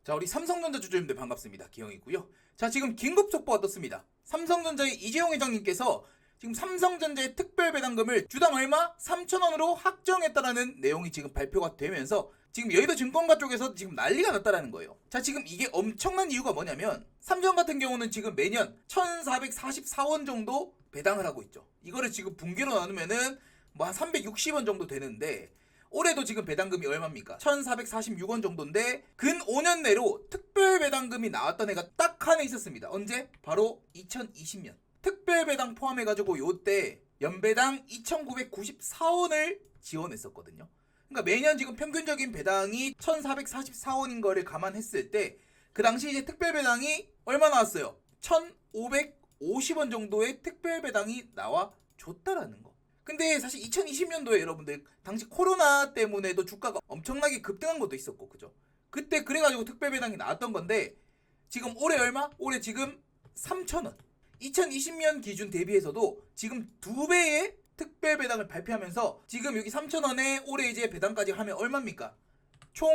자, 우리 삼성전자 주주님들 반갑습니다. 기영이고요. 자, 지금 긴급 속보가 떴습니다. 삼성전자의 이재용 회장님께서 지금 삼성전자의 특별 배당금을 주당 얼마? 3,000원으로 확정했다라는 내용이 지금 발표가 되면서 지금 여의도 증권가 쪽에서 지금 난리가 났다라는 거예요. 자, 지금 이게 엄청난 이유가 뭐냐면 삼성 같은 경우는 지금 매년 1,444원 정도 배당을 하고 있죠. 이거를 지금 분기로 나누면은 뭐 한 360원 정도 되는데 올해도 지금 배당금이 얼마입니까? 1,446원 정도인데 근 5년 내로 특별 배당금이 나왔던 해가 딱 한 해 있었습니다. 언제? 바로 2020년. 특별 배당 포함해가지고 요때 연배당 2,994원을 지원했었거든요. 그러니까 매년 지금 평균적인 배당이 1,444원인 거를 감안했을 때 그 당시 이제 특별 배당이 얼마 나왔어요? 1,550원 정도의 특별 배당이 나와줬다라는 거. 근데 사실 2020년도에 여러분들 당시 코로나 때문에도 주가가 엄청나게 급등한 것도 있었고, 그죠? 그때 그래가지고 특별 배당이 나왔던 건데 지금 올해 얼마? 올해 지금 3,000원. 2020년 기준 대비해서도 지금 2배의 특별 배당을 발표하면서 지금 여기 3,000원에 올해 이제 배당까지 하면 얼마입니까? 총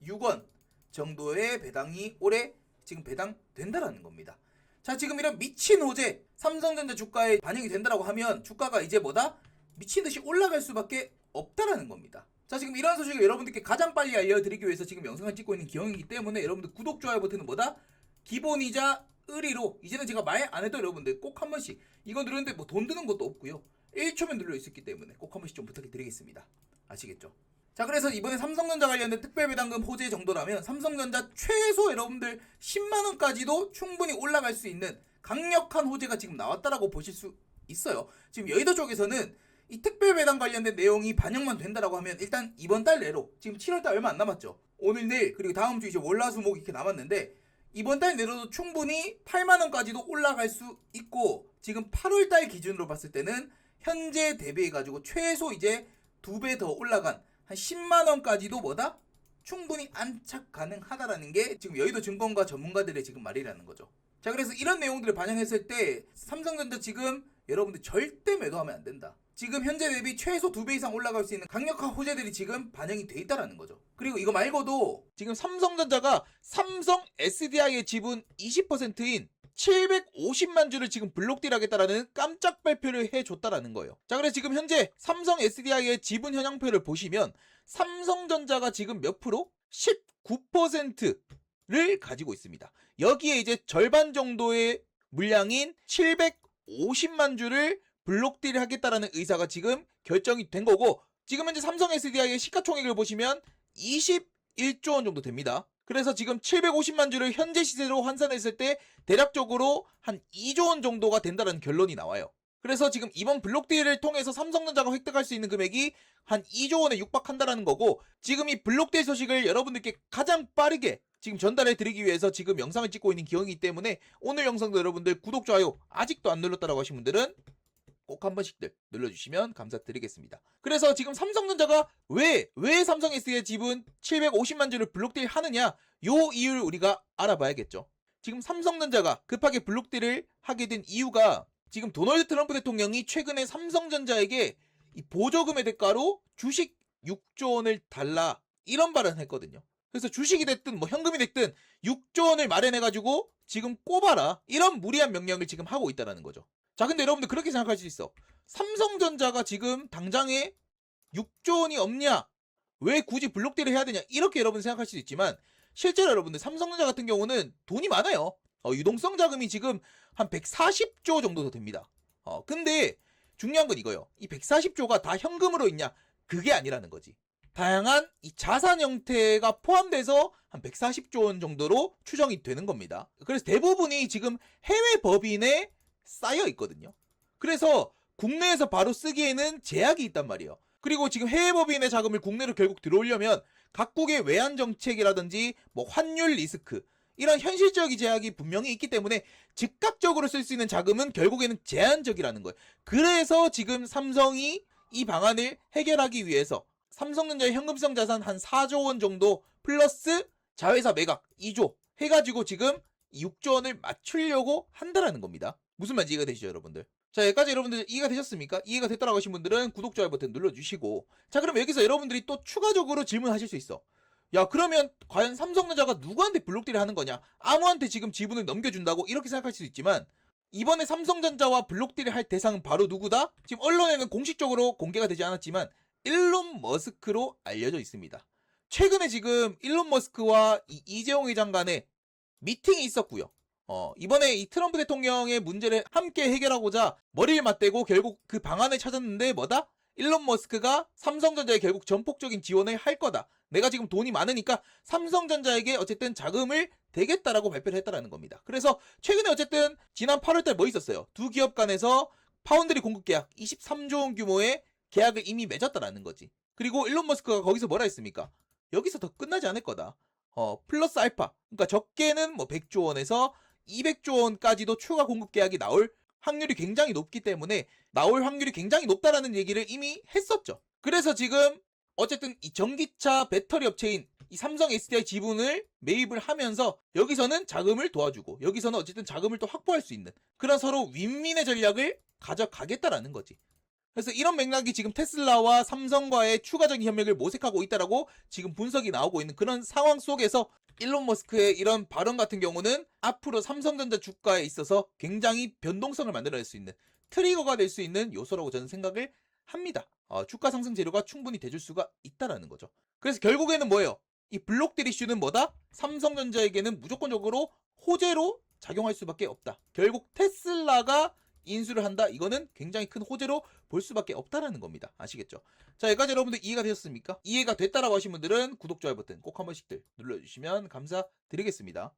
4,446원 정도의 배당이 올해 지금 배당된다라는 겁니다. 자, 지금 이런 미친 호재 삼성전자 주가에 반영이 된다라고 하면 주가가 이제 뭐다? 미친 듯이 올라갈 수밖에 없다라는 겁니다. 자, 지금 이런 소식을 여러분들께 가장 빨리 알려드리기 위해서 지금 영상을 찍고 있는 기영이기 때문에 여러분들 구독, 좋아요 버튼은 뭐다? 기본이자 의리로 이제는 제가 말 안 해도 여러분들 꼭 한 번씩 이거 누르는데 뭐 돈 드는 것도 없고요. 1초면 눌러 있었기 때문에 꼭 한 번씩 좀 부탁드리겠습니다. 아시겠죠? 자, 그래서 이번에 삼성전자 관련된 특별배당금 호재 정도라면 삼성전자 최소 여러분들 10만원까지도 충분히 올라갈 수 있는 강력한 호재가 지금 나왔다라고 보실 수 있어요. 지금 여의도 쪽에서는 이 특별배당 관련된 내용이 반영만 된다라고 하면 일단 이번 달 내로 지금 7월달 얼마 안 남았죠. 오늘 내일 그리고 다음 주 이제 월화수목 이렇게 남았는데 이번 달 내로도 충분히 8만원까지도 올라갈 수 있고 지금 8월달 기준으로 봤을 때는 현재 대비해가지고 최소 이제 2배 더 올라간 한 10만원까지도 뭐다? 충분히 안착 가능하다라는 게 지금 여의도 증권가 전문가들의 지금 말이라는 거죠. 자, 그래서 이런 내용들을 반영했을 때 삼성전자 지금 여러분들 절대 매도하면 안 된다. 지금 현재 대비 최소 2배 이상 올라갈 수 있는 강력한 호재들이 지금 반영이 돼 있다라는 거죠. 그리고 이거 말고도 지금 삼성전자가 삼성 SDI의 지분 20%인 750만 주를 지금 블록딜 하겠다라는 깜짝 발표를 해줬다라는 거예요. 자, 그래서 지금 현재 삼성 SDI의 지분 현황표를 보시면 삼성전자가 지금 몇 프로? 19%를 가지고 있습니다. 여기에 이제 절반 정도의 물량인 750만 주를 블록딜 하겠다라는 의사가 지금 결정이 된 거고 지금 현재 삼성 SDI의 시가총액을 보시면 21조 원 정도 됩니다. 그래서 지금 750만 주를 현재 시세로 환산했을 때 대략적으로 한 2조 원 정도가 된다는 결론이 나와요. 그래서 지금 이번 블록딜을 통해서 삼성전자가 획득할 수 있는 금액이 한 2조 원에 육박한다는 거고 지금 이 블록딜 소식을 여러분들께 가장 빠르게 지금 전달해 드리기 위해서 지금 영상을 찍고 있는 기영이기 때문에 오늘 영상도 여러분들 구독, 좋아요 아직도 안 눌렀다라고 하신 분들은 꼭 한 번씩들 눌러주시면 감사드리겠습니다. 그래서 지금 삼성전자가 왜 삼성 S의 지분 750만 주를 블록딜 하느냐 요 이유를 우리가 알아봐야겠죠. 지금 삼성전자가 급하게 블록딜을 하게 된 이유가 지금 도널드 트럼프 대통령이 최근에 삼성전자에게 이 보조금의 대가로 주식 6조 원을 달라 이런 발언을 했거든요. 그래서 주식이 됐든 뭐 현금이 됐든 6조 원을 마련해가지고 지금 꼽아라 이런 무리한 명령을 지금 하고 있다는 거죠. 자, 근데 여러분들 그렇게 생각할 수 있어. 삼성전자가 지금 당장에 6조 원이 없냐? 왜 굳이 블록딜을 해야 되냐? 이렇게 여러분 생각할 수도 있지만 실제로 여러분들 삼성전자 같은 경우는 돈이 많아요. 유동성 자금이 지금 한 140조 정도 됩니다. 근데 중요한 건 이거예요. 이 140조가 다 현금으로 있냐? 그게 아니라는 거지. 다양한 이 자산 형태가 포함돼서 한 140조 원 정도로 추정이 되는 겁니다. 그래서 대부분이 지금 해외 법인에 쌓여 있거든요. 그래서 국내에서 바로 쓰기에는 제약이 있단 말이에요. 그리고 지금 해외 법인의 자금을 국내로 결국 들어오려면 각국의 외환 정책이라든지 뭐 환율 리스크 이런 현실적인 제약이 분명히 있기 때문에 즉각적으로 쓸 수 있는 자금은 결국에는 제한적이라는 거예요. 그래서 지금 삼성이 이 방안을 해결하기 위해서 삼성전자의 현금성 자산 한 4조 원 정도 플러스 자회사 매각 2조 해가지고 지금 6조 원을 맞추려고 한다라는 겁니다. 무슨 말인지 이해가 되시죠, 여러분들? 자, 여기까지 여러분들 이해가 되셨습니까? 이해가 됐다라고 하신 분들은 구독, 좋아요 버튼 눌러주시고 자, 그럼 여기서 여러분들이 또 추가적으로 질문하실 수 있어. 야, 그러면 과연 삼성전자가 누구한테 블록딜을 하는 거냐? 아무한테 지금 지분을 넘겨준다고 이렇게 생각할 수 있지만 이번에 삼성전자와 블록딜을 할 대상은 바로 누구다? 지금 언론에는 공식적으로 공개가 되지 않았지만 일론 머스크로 알려져 있습니다. 최근에 지금 일론 머스크와 이재용 회장 간에 미팅이 있었고요. 이번에 이 트럼프 대통령의 문제를 함께 해결하고자 머리를 맞대고 결국 그 방안을 찾았는데 뭐다? 일론 머스크가 삼성전자에 결국 전폭적인 지원을 할 거다. 내가 지금 돈이 많으니까 삼성전자에게 어쨌든 자금을 대겠다라고 발표를 했다라는 겁니다. 그래서 최근에 어쨌든 지난 8월달 뭐 있었어요? 두 기업 간에서 파운드리 공급 계약 23조 원 규모의 계약을 이미 맺었다라는 거지. 그리고 일론 머스크가 거기서 뭐라 했습니까? 여기서 더 끝나지 않을 거다. 플러스 알파. 그러니까 적게는 뭐 100조 원에서 200조 원까지도 추가 공급 계약이 나올 확률이 굉장히 높기 때문에 나올 확률이 굉장히 높다라는 얘기를 이미 했었죠. 그래서 지금 어쨌든 이 전기차 배터리 업체인 이 삼성 SDI 지분을 매입을 하면서 여기서는 자금을 도와주고 여기서는 어쨌든 자금을 또 확보할 수 있는 그런 서로 윈윈의 전략을 가져가겠다라는 거지. 그래서 이런 맥락이 지금 테슬라와 삼성과의 추가적인 협력을 모색하고 있다라고 지금 분석이 나오고 있는 그런 상황 속에서 일론 머스크의 이런 발언 같은 경우는 앞으로 삼성전자 주가에 있어서 굉장히 변동성을 만들어낼 수 있는 트리거가 될 수 있는 요소라고 저는 생각을 합니다. 주가 상승 재료가 충분히 돼줄 수가 있다라는 거죠. 그래서 결국에는 뭐예요? 이 블록딜 이슈는 뭐다? 삼성전자에게는 무조건적으로 호재로 작용할 수밖에 없다. 결국 테슬라가 인수를 한다? 이거는 굉장히 큰 호재로 볼 수밖에 없다라는 겁니다. 아시겠죠? 자, 여기까지 여러분들 이해가 되셨습니까? 이해가 됐다라고 하신 분들은 구독, 좋아요 버튼 꼭 한 번씩들 눌러주시면 감사드리겠습니다.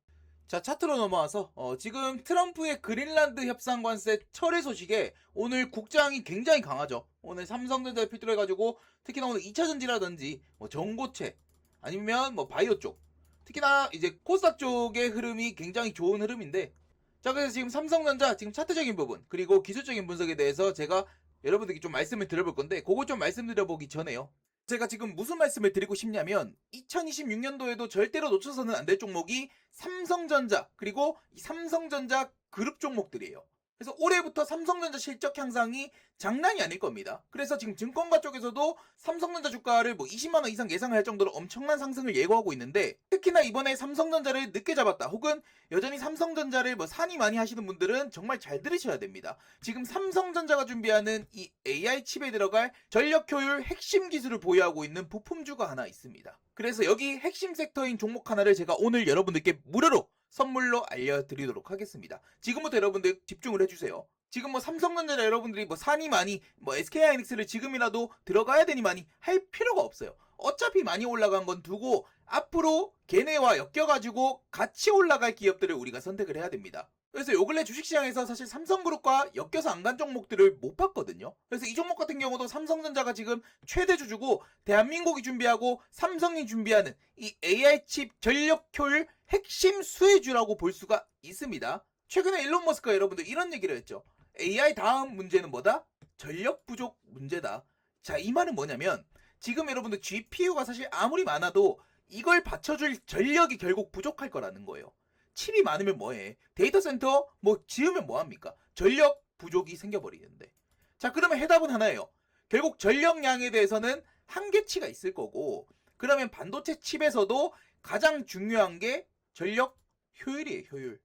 자, 차트로 넘어와서 지금 트럼프의 그린란드 협상 관세 철회 소식에 오늘 국장이 굉장히 강하죠. 오늘 삼성전자를 필두로 해가지고 특히나 오늘 2차전지라든지 뭐 전고체 아니면 뭐 바이오 쪽 특히나 이제 코스닥 쪽의 흐름이 굉장히 좋은 흐름인데 자, 그래서 지금 삼성전자 지금 차트적인 부분 그리고 기술적인 분석에 대해서 제가 여러분들께 좀 말씀을 드려볼 건데 그거 좀 말씀드려보기 전에요. 제가 지금 무슨 말씀을 드리고 싶냐면 2026년도에도 절대로 놓쳐서는 안 될 종목이 삼성전자 그리고 이 삼성전자 그룹 종목들이에요. 그래서 올해부터 삼성전자 실적 향상이 장난이 아닐 겁니다. 그래서 지금 증권가 쪽에서도 삼성전자 주가를 뭐 20만원 이상 예상할 정도로 엄청난 상승을 예고하고 있는데 특히나 이번에 삼성전자를 늦게 잡았다 혹은 여전히 삼성전자를 뭐 산이 많이 하시는 분들은 정말 잘 들으셔야 됩니다. 지금 삼성전자가 준비하는 이 AI 칩에 들어갈 전력 효율 핵심 기술을 보유하고 있는 부품주가 하나 있습니다. 그래서 여기 핵심 섹터인 종목 하나를 제가 오늘 여러분들께 무료로 선물로 알려드리도록 하겠습니다. 지금부터 여러분들 집중을 해주세요. 지금 뭐 삼성전자 여러분들이 뭐 산이 많이 뭐 SK하이닉스를 지금이라도 들어가야 되니 많이 할 필요가 없어요. 어차피 많이 올라간 건 두고 앞으로 걔네와 엮여가지고 같이 올라갈 기업들을 우리가 선택을 해야 됩니다. 그래서 요 근래 주식시장에서 사실 삼성그룹과 엮여서 안 간 종목들을 못 봤거든요. 그래서 이 종목 같은 경우도 삼성전자가 지금 최대 주주고 대한민국이 준비하고 삼성이 준비하는 이 AI 칩 전력 효율 핵심 수혜주라고 볼 수가 있습니다. 최근에 일론 머스크가 여러분들 이런 얘기를 했죠. AI 다음 문제는 뭐다? 전력 부족 문제다. 자, 이 말은 뭐냐면 지금 여러분들 GPU가 사실 아무리 많아도 이걸 받쳐줄 전력이 결국 부족할 거라는 거예요. 칩이 많으면 뭐해? 데이터 센터 뭐 지으면 뭐합니까? 전력 부족이 생겨버리는데. 자, 그러면 해답은 하나예요. 결국 전력량에 대해서는 한계치가 있을 거고 그러면 반도체 칩에서도 가장 중요한 게 전력 효율이에요. 효율.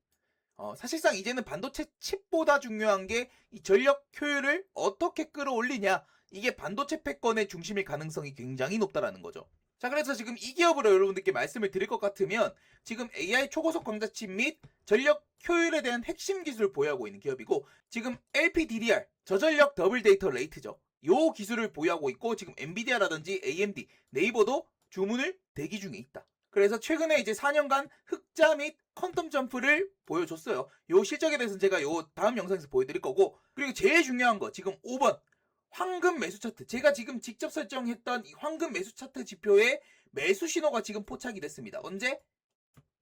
사실상 이제는 반도체 칩보다 중요한 게 이 전력 효율을 어떻게 끌어올리냐 이게 반도체 패권의 중심일 가능성이 굉장히 높다라는 거죠. 자, 그래서 지금 이 기업으로 여러분들께 말씀을 드릴 것 같으면 지금 AI 초고속 광자칩 및 전력 효율에 대한 핵심 기술을 보유하고 있는 기업이고 지금 LPDDR 저전력 더블 데이터 레이트죠. 요 기술을 보유하고 있고 지금 엔비디아라든지 AMD, 네이버도 주문을 대기 중에 있다. 그래서 최근에 이제 4년간 흑자 및 퀀텀 점프를 보여줬어요. 요 실적에 대해서는 제가 요 다음 영상에서 보여드릴 거고 그리고 제일 중요한 거 지금 5번 황금 매수 차트 제가 지금 직접 설정했던 이 황금 매수 차트 지표에 매수 신호가 지금 포착이 됐습니다. 언제?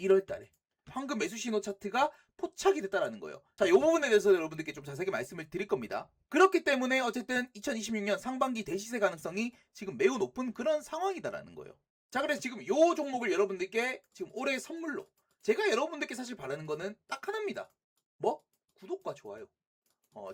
1월 달에 황금 매수 신호 차트가 포착이 됐다라는 거예요. 자, 이 부분에 대해서 여러분들께 좀 자세하게 말씀을 드릴 겁니다. 그렇기 때문에 어쨌든 2026년 상반기 대시세 가능성이 지금 매우 높은 그런 상황이다라는 거예요. 자, 그래서 지금 이 종목을 여러분들께 지금 올해 선물로 제가 여러분들께 사실 바라는 거는 딱 하나입니다. 뭐? 구독과 좋아요.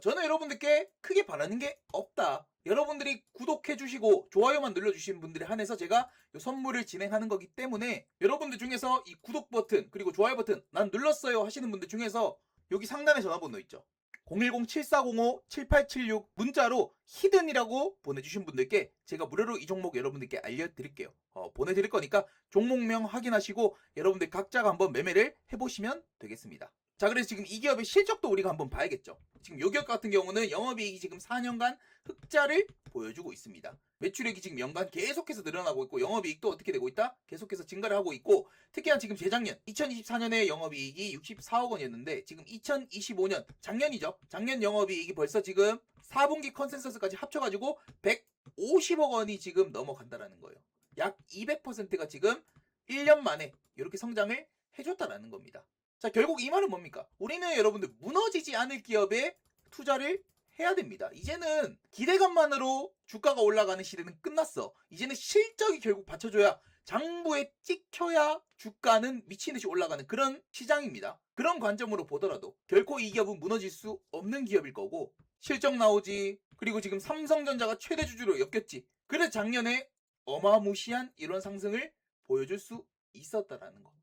저는 여러분들께 크게 바라는 게 없다. 여러분들이 구독해주시고 좋아요만 눌러주신 분들에 한해서 제가 이 선물을 진행하는 거기 때문에 여러분들 중에서 이 구독 버튼 그리고 좋아요 버튼 난 눌렀어요 하시는 분들 중에서 여기 상단에 전화번호 있죠. 010-7405-7876 문자로 히든이라고 보내주신 분들께 제가 무료로 이 종목 여러분들께 알려드릴게요. 보내드릴 거니까 종목명 확인하시고 여러분들 각자가 한번 매매를 해보시면 되겠습니다. 자, 그래서 지금 이 기업의 실적도 우리가 한번 봐야겠죠. 지금 이 기업 같은 경우는 영업이익이 지금 4년간 흑자를 보여주고 있습니다. 매출액이 지금 연간 계속해서 늘어나고 있고 영업이익도 어떻게 되고 있다? 계속해서 증가를 하고 있고 특히나 지금 재작년 2024년에 영업이익이 64억 원이었는데 지금 2025년 작년이죠. 작년 영업이익이 벌써 지금 4분기 컨센서스까지 합쳐가지고 150억 원이 지금 넘어간다라는 거예요. 약 200%가 지금 1년 만에 이렇게 성장을 해줬다라는 겁니다. 자, 결국 이 말은 뭡니까? 우리는 여러분들 무너지지 않을 기업에 투자를 해야 됩니다. 이제는 기대감만으로 주가가 올라가는 시대는 끝났어. 이제는 실적이 결국 받쳐줘야 장부에 찍혀야 주가는 미친듯이 올라가는 그런 시장입니다. 그런 관점으로 보더라도 결코 이 기업은 무너질 수 없는 기업일 거고 실적 나오지 그리고 지금 삼성전자가 최대 주주로 엮였지. 그래서 작년에 어마무시한 이런 상승을 보여줄 수 있었다라는 거.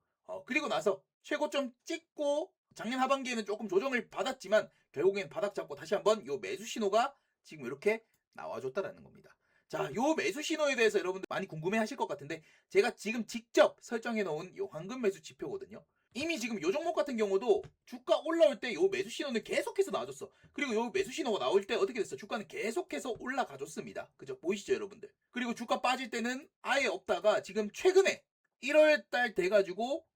그리고 나서 최고점 찍고 작년 하반기에는 조금 조정을 받았지만 결국엔 바닥 잡고 다시 한번 요 매수 신호가 지금 이렇게 나와줬다라는 겁니다. 자, 요 매수 신호에 대해서 여러분들 많이 궁금해 하실 것 같은데 제가 지금 직접 설정해 놓은 요 황금 매수 지표거든요. 이미 지금 요 종목 같은 경우도 주가 올라올 때 요 매수 신호는 계속해서 나와줬어. 그리고 요 매수 신호가 나올 때 어떻게 됐어? 주가는 계속해서 올라가줬습니다. 그죠? 보이시죠 여러분들? 그리고 주가 빠질 때는 아예 없다가 지금 최근에 1월달 돼가지고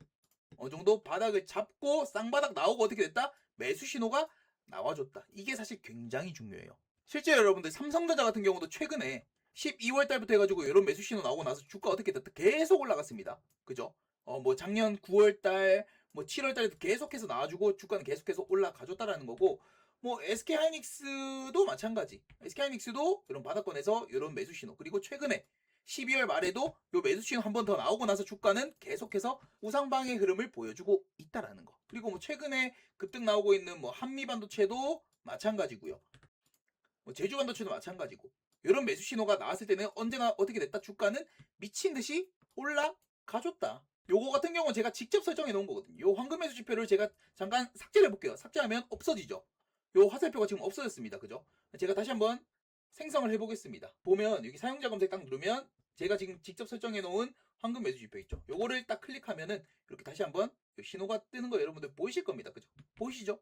어느 정도 바닥을 잡고 쌍바닥 나오고 어떻게 됐다? 매수 신호가 나와줬다. 이게 사실 굉장히 중요해요. 실제 여러분들 삼성전자 같은 경우도 최근에 12월 달부터 해가지고 이런 매수 신호 나오고 나서 주가 어떻게 됐다? 계속 올라갔습니다. 그죠? 뭐 작년 9월 달, 뭐 7월 달에도 계속해서 나와주고 주가는 계속해서 올라가줬다라는 거고 뭐 SK하이닉스도 마찬가지. SK하이닉스도 이런 바닥권에서 이런 매수 신호 그리고 최근에 12월 말에도 요 매수 신호 한 번 더 나오고 나서 주가는 계속해서 우상방의 흐름을 보여주고 있다라는 거. 그리고 뭐 최근에 급등 나오고 있는 뭐 한미반도체도 마찬가지고요. 뭐 제주반도체도 마찬가지고. 이런 매수 신호가 나왔을 때는 언제나 어떻게 됐다? 주가는 미친 듯이 올라가줬다. 요거 같은 경우는 제가 직접 설정해 놓은 거거든요. 요 황금 매수 지표를 제가 잠깐 삭제를 해볼게요. 삭제하면 없어지죠. 요 화살표가 지금 없어졌습니다. 그죠? 제가 다시 한번 생성을 해보겠습니다. 보면 여기 사용자 검색 딱 누르면 제가 지금 직접 설정해 놓은 황금 매수 지표 있죠. 요거를 딱 클릭하면은 이렇게 다시 한번 신호가 뜨는 거 여러분들 보이실 겁니다. 그죠? 보이시죠?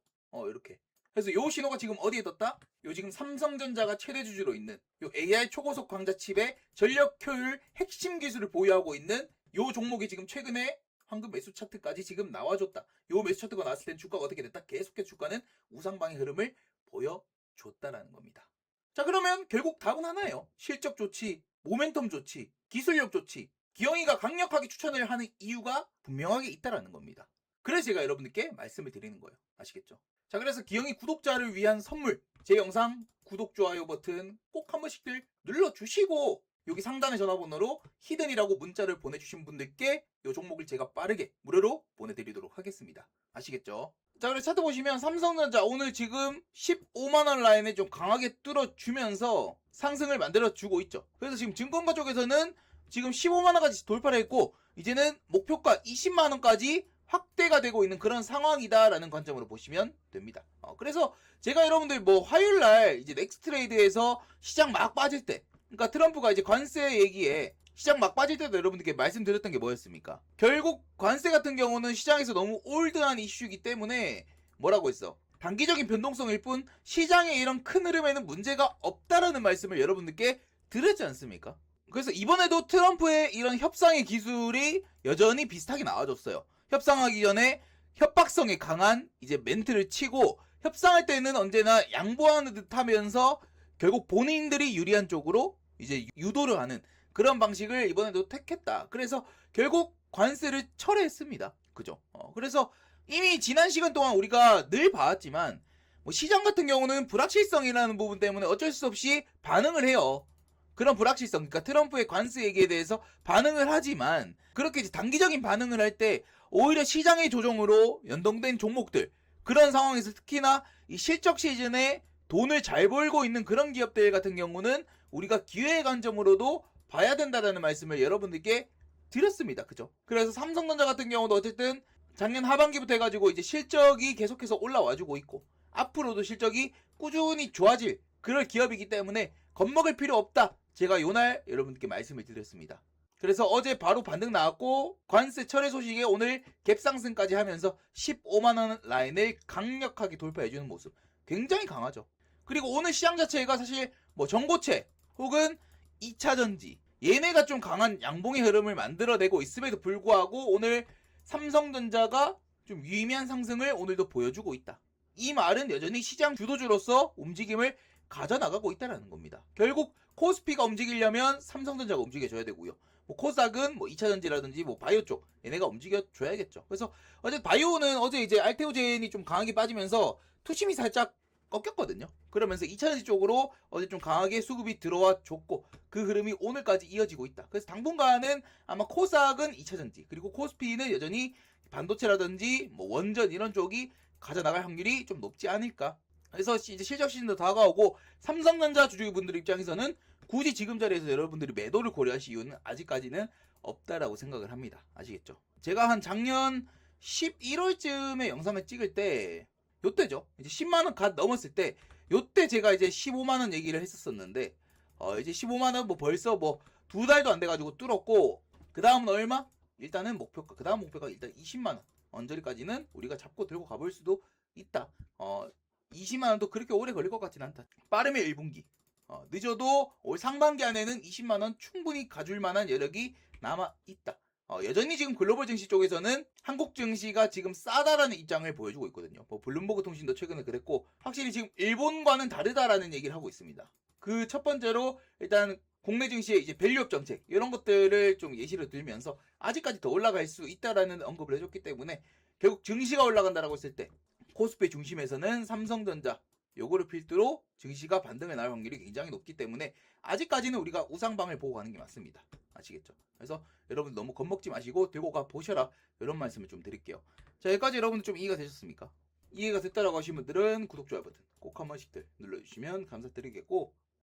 이렇게. 그래서 요 신호가 지금 어디에 떴다? 요 지금 삼성전자가 최대 주주로 있는 요 AI 초고속 광자 칩의 전력 효율 핵심 기술을 보유하고 있는 요 종목이 지금 최근에 황금 매수 차트까지 지금 나와줬다. 요 매수 차트가 나왔을 땐 주가가 어떻게 됐다? 계속해서 주가는 우상방의 흐름을 보여줬다라는 겁니다. 자, 그러면 결국 답은 하나예요. 실적 좋지, 모멘텀 좋지, 기술력 좋지. 기영이가 강력하게 추천을 하는 이유가 분명하게 있다라는 겁니다. 그래서 제가 여러분들께 말씀을 드리는 거예요. 아시겠죠? 자, 그래서 기영이 구독자를 위한 선물, 제 영상 구독, 좋아요 버튼 꼭 한 번씩들 눌러주시고 여기 상단의 전화번호로 히든이라고 문자를 보내주신 분들께 이 종목을 제가 빠르게 무료로 보내드리도록 하겠습니다. 아시겠죠? 자, 그래서 차트 보시면 삼성전자 오늘 지금 15만원 라인에 좀 강하게 뚫어주면서 상승을 만들어주고 있죠. 그래서 지금 증권가 쪽에서는 지금 15만원까지 돌파를 했고 이제는 목표가 20만원까지 확대가 되고 있는 그런 상황이다라는 관점으로 보시면 됩니다. 그래서 제가 여러분들 뭐 화요일날 이제 넥스트레이드에서 시장 막 빠질 때 그러니까 트럼프가 이제 관세 얘기에 시장 막 빠질 때도 여러분들께 말씀드렸던 게 뭐였습니까? 결국 관세 같은 경우는 시장에서 너무 올드한 이슈이기 때문에 뭐라고 했어? 단기적인 변동성일 뿐 시장의 이런 큰 흐름에는 문제가 없다라는 말씀을 여러분들께 드렸지 않습니까? 그래서 이번에도 트럼프의 이런 협상의 기술이 여전히 비슷하게 나와줬어요. 협상하기 전에 협박성이 강한 이제 멘트를 치고 협상할 때는 언제나 양보하는 듯 하면서 결국 본인들이 유리한 쪽으로 이제 유도를 하는 그런 방식을 이번에도 택했다. 그래서 결국 관세를 철회했습니다. 그죠? 그래서 이미 지난 시간 동안 우리가 늘 봐왔지만 뭐 시장 같은 경우는 불확실성이라는 부분 때문에 어쩔 수 없이 반응을 해요. 그런 불확실성, 그러니까 트럼프의 관세 얘기에 대해서 반응을 하지만 그렇게 이제 단기적인 반응을 할 때 오히려 시장의 조정으로 연동된 종목들 그런 상황에서 특히나 이 실적 시즌에 돈을 잘 벌고 있는 그런 기업들 같은 경우는 우리가 기회의 관점으로도 봐야 된다라는 말씀을 여러분들께 드렸습니다. 그죠? 그래서 삼성전자 같은 경우도 어쨌든 작년 하반기부터 해가지고 이제 실적이 계속해서 올라와주고 있고 앞으로도 실적이 꾸준히 좋아질 그럴 기업이기 때문에 겁먹을 필요 없다. 제가 요날 여러분께 말씀을 드렸습니다. 그래서 어제 바로 반등 나왔고 관세 철회 소식에 오늘 갭 상승까지 하면서 15만원 라인을 강력하게 돌파해주는 모습 굉장히 강하죠. 그리고 오늘 시장 자체가 사실 뭐 전고체 혹은 2차전지 얘네가 좀 강한 양봉의 흐름을 만들어내고 있음에도 불구하고 오늘 삼성전자가 좀 유의미한 상승을 오늘도 보여주고 있다. 이 말은 여전히 시장 주도주로서 움직임을 가져나가고 있다는 겁니다. 결국 코스피가 움직이려면 삼성전자가 움직여줘야 되고요. 뭐 코스닥은 뭐 2차전지라든지 뭐 바이오 쪽 얘네가 움직여줘야겠죠. 그래서 어제 바이오는 어제 이제 알테오젠이 좀 강하게 빠지면서 투심이 살짝 꺾였거든요. 그러면서 2차전지 쪽으로 어제 좀 강하게 수급이 들어와 줬고 그 흐름이 오늘까지 이어지고 있다. 그래서 당분간은 아마 코스닥은 2차전지 그리고 코스피는 여전히 반도체라든지 뭐 원전 이런 쪽이 가져나갈 확률이 좀 높지 않을까. 그래서 이제 실적 시즌도 다가오고 삼성전자 주주분들 입장에서는 굳이 지금 자리에서 여러분들이 매도를 고려하실 이유는 아직까지는 없다라고 생각을 합니다. 아시겠죠? 제가 한 작년 11월쯤에 영상을 찍을 때 요때죠. 이제 10만원 갓 넘었을 때 요때 제가 이제 15만원 얘기를 했었었는데 이제 15만원 뭐 벌써 뭐 2달도 안 돼가지고 뚫었고 그 다음은 얼마? 일단은 목표가 그 다음 목표가 일단 20만원 언저리까지는 우리가 잡고 들고 가볼 수도 있다. 20만원도 그렇게 오래 걸릴 것 같진 않다. 빠르면 1분기 늦어도 올 상반기 안에는 20만원 충분히 가줄 만한 여력이 남아있다. 여전히 지금 글로벌 증시 쪽에서는 한국 증시가 지금 싸다라는 입장을 보여주고 있거든요. 뭐 블룸버그 통신도 최근에 그랬고 확실히 지금 일본과는 다르다라는 얘기를 하고 있습니다. 그 첫 번째로 일단 국내 증시의 이제 밸류업 정책 이런 것들을 좀 예시를 들면서 아직까지 더 올라갈 수 있다라는 언급을 해줬기 때문에 결국 증시가 올라간다라고 했을 때 코스피 중심에서는 삼성전자 요거를 필두로 증시가 반등해 나올 확률이 굉장히 높기 때문에 아직까지는 우리가 우상방을 보고 가는 게 맞습니다. 아시겠죠? 그래서 여러분 너무 겁먹지 마시고 들고 가 보셔라 이런 말씀을 좀 드릴게요. 자, 여기까지 여러분들 좀 이해가 되셨습니까? 이해가 됐다라고 하시는 분들은 구독, 좋아요 버튼 꼭 한 번씩들 눌러주시면 감사드리겠고